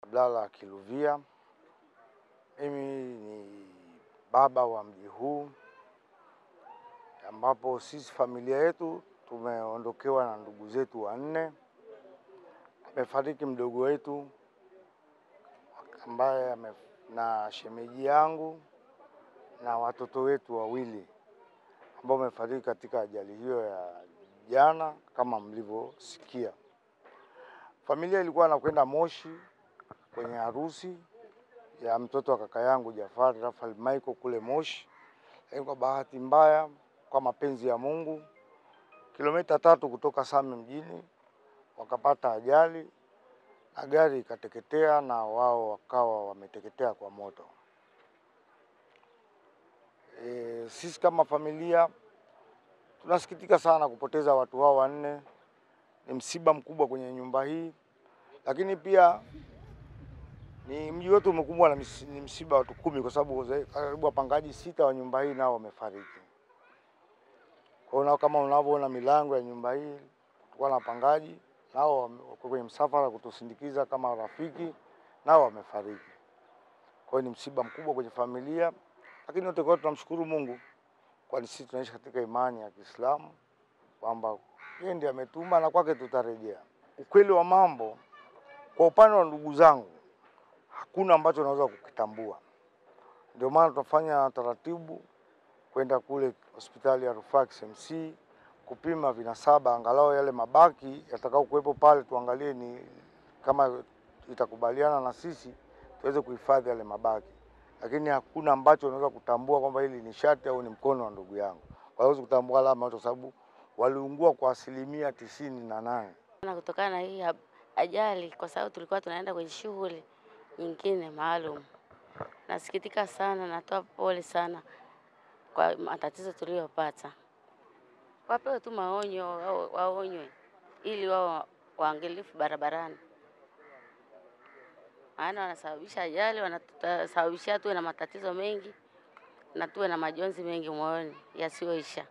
Abdalla Kiluvia. Mimi ni baba wa mji huu, ambapo sisi familia yetu tumeondokewa na ndugu zetu wanne. Amefariki mdogo wetu ambaye na shemeji yangu na watoto wetu wawili ambao wamefariki katika ajali hiyo ya jana kama mlivyosikia. Familia ilikuwa anakwenda Moshi kwenye harusi ya mtoto wa kaka yangu Jafari Rafael Michael kule Moshi. Lakini kwa bahati mbaya, kwa mapenzi ya Mungu, kilomita 3 kutoka Same mjini wakapata ajali na gari ikateketea na wao wakawa wameteketea kwa moto. Sisi kama familia tunasikitika sana kupoteza watu hao wanne. Ni msiba mkubwa kwenye nyumba hii, lakini pia ni mji wetu umekumbwa na msiba watu 10 kwa sababu karibu wapangaji 6 wa nyumba hii nao wamefariki. Kwa hiyo kama unavyoona milango ya nyumba hii, tulikuwa na wapangaji nao wako kwenye msafara kutusindikiza kama rafiki, nao wamefariki. Kwa hiyo ni msiba mkubwa kwenye familia, lakini wote kwa tunamshukuru Mungu kwani sisi tunaishi katika imani ya Kiislamu kwamba yeye ndiye ametuma na kwake tutarejea. Ukweli wa mambo, kwa upande wa ndugu zangu hakuna ambacho naweza kukitambua. Ndio maana tunafanya taratibu kwenda kule hospitali ya Rufaa KCMC kupima vinasaba, angalau yale mabaki yatakao kuwepo pale tuangalie ni kama itakubaliana na sisi tuweze kuhifadhi yale mabaki. Lakini hakuna ambacho unaweza kutambua kwamba hili ni shati au ni mkono wa ndugu yangu. Hawezi kutambua alama kwa sababu waliungua kwa 98%. Na kutokana na hii ajali, kwa sababu tulikuwa tunaenda kwenye shughuli nyingine maalum. Nasikitika sana, natoa pole sana kwa matatizo tuliyopata. Wapewe tu maonyo, waonywe ili wao waangalifu barabarani. Maana wanasababisha ajali, wanatusababishia tuwe na matatizo mengi na tuwe na majonzi mengi moyoni yasiyoisha.